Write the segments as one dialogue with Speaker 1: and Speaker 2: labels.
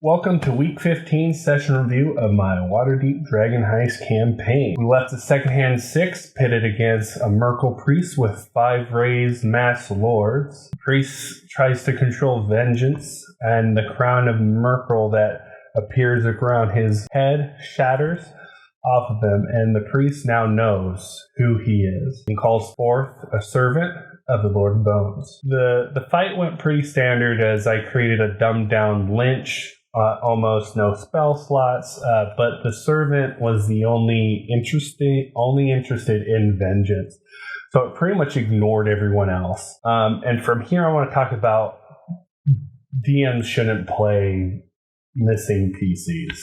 Speaker 1: Welcome to Week 15 session review of my Waterdeep Dragon Heist campaign. We left the second hand 6 pitted against a Myrkle priest with 5 raised mass lords. Priest tries to control vengeance, and the crown of Myrkle that appears around his head shatters off of him, and the priest now knows who he is and calls forth a servant of the Lord Bones. The fight went pretty standard as I created a dumbed down Lynch. Almost no spell slots, but the servant was the only interested in vengeance. So it pretty much ignored everyone else. And from here, I want to talk about DMs shouldn't play missing PCs.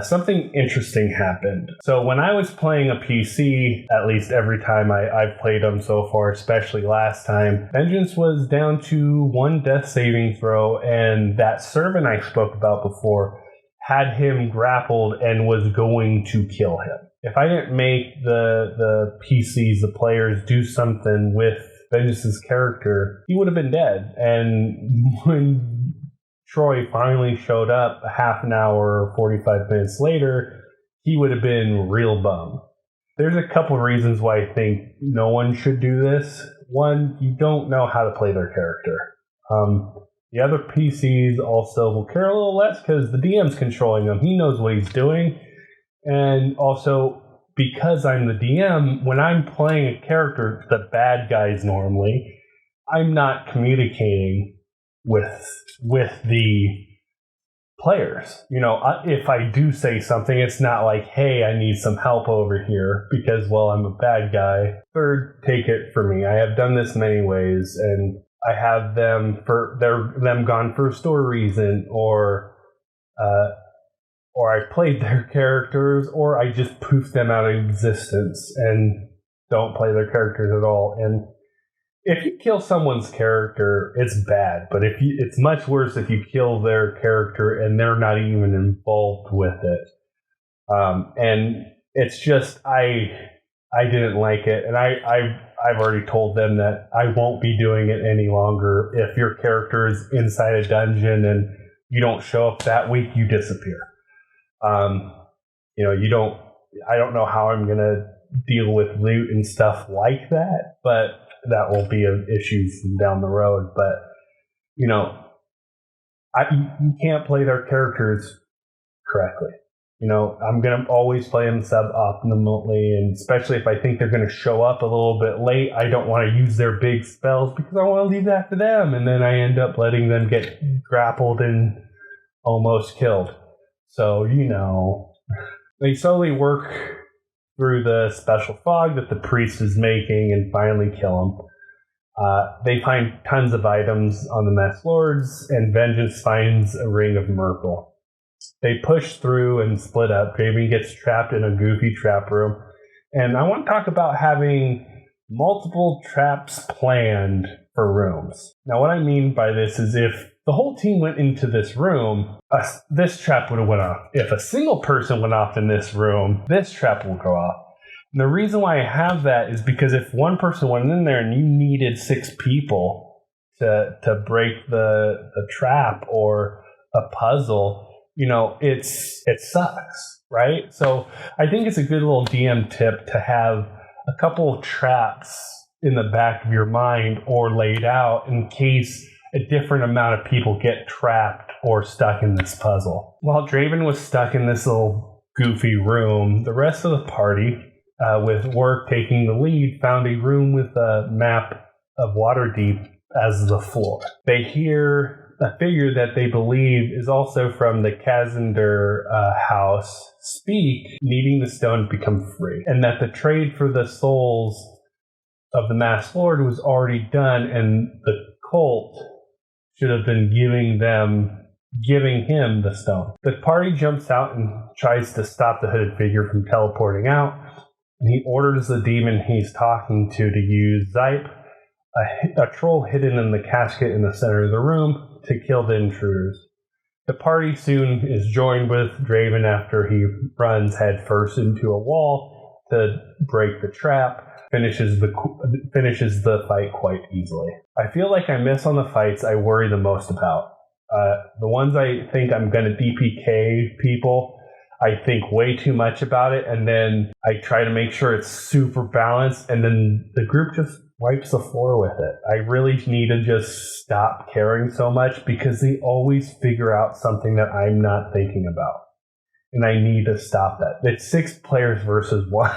Speaker 1: Something interesting happened. So when I was playing a PC, at least every time I've played them so far, especially last time, Vengeance was down to 1 death saving throw, and that servant I spoke about before had him grappled and was going to kill him. If I didn't make the PCs, the players, do something with Vengeance's character, he would have been dead. And when Troy finally showed up a half an hour, 45 minutes later, he would have been real bummed. There's a couple of reasons why I think no one should do this. One, you don't know how to play their character. The other PCs also will care a little less because the DM's controlling them. He knows what he's doing. And also, because I'm the DM, when I'm playing a character, the bad guys normally, I'm not communicating with the players. You know, if I do say something, it's not like, hey, I need some help over here because, well, I'm a bad guy. Third, take it for me. I have done this many ways, and I have them gone for a story reason, or I played their characters, or I just poof them out of existence and don't play their characters at all. And if you kill someone's character, it's bad. But it's much worse if you kill their character and they're not even involved with it. And it's just I didn't like it, and I've already told them that I won't be doing it any longer. If your character is inside a dungeon and you don't show up that week, you disappear. I don't know how I'm gonna deal with loot and stuff like that, but that will be an issue down the road. But, you can't play their characters correctly. I'm going to always play them suboptimally, and especially if I think they're going to show up a little bit late, I don't want to use their big spells because I want to leave that to them, and then I end up letting them get grappled and almost killed. So, they slowly work through the special fog that the priest is making and finally kill him. They find tons of items on the Mass Lords, and Vengeance finds a ring of Myrkle. They push through and split up. Draven gets trapped in a goofy trap room. And I want to talk about having multiple traps planned for rooms. Now, what I mean by this is if the whole team went into this room, this trap would have went off. If a single person went off in this room, this trap will go off. And the reason why I have that is because if one person went in there and you needed 6 people to break the trap or a puzzle, it sucks, right? So I think it's a good little DM tip to have a couple of traps in the back of your mind or laid out in case a different amount of people get trapped or stuck in this puzzle. While Draven was stuck in this little goofy room, the rest of the party, with Work taking the lead, found a room with a map of Waterdeep as the floor. They hear a figure that they believe is also from the Kazender house speak, needing the stone to become free, and that the trade for the souls of the Mass Lord was already done, and the cult should have been giving him the stone. The party jumps out and tries to stop the hooded figure from teleporting out, and he orders the demon he's talking to use Zype, a troll hidden in the casket in the center of the room, to kill the intruders. The party soon is joined with Draven after he runs headfirst into a wall to break the trap, finishes the fight quite easily. I feel like I miss on the fights I worry the most about. The ones I think I'm going to DPK people, I think way too much about it, and then I try to make sure it's super balanced, and then the group just wipes the floor with it. I really need to just stop caring so much because they always figure out something that I'm not thinking about. And I need to stop that. It's 6 players versus 1,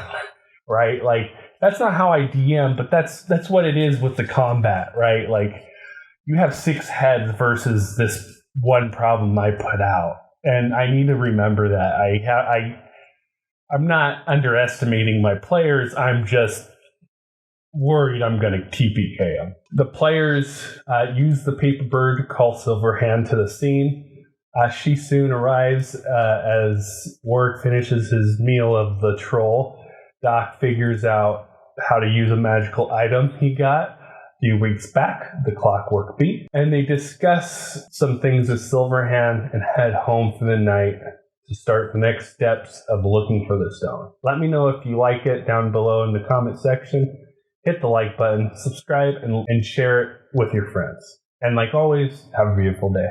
Speaker 1: right? Like, that's not how I DM, but that's what it is with the combat, right? Like, you have 6 heads versus this one problem I put out. And I need to remember that. I'm not underestimating my players. I'm just worried I'm going to TPK them. The players use the paper bird to call Silverhand to the scene. She soon arrives as Warwick finishes his meal of the troll. Doc figures out how to use a magical item he got a few weeks back, the Clockwork Beat, and they discuss some things with Silverhand and head home for the night to start the next steps of looking for the stone. Let me know if you like it down below in the comment section. Hit the like button, subscribe, and share it with your friends. And like always, have a beautiful day.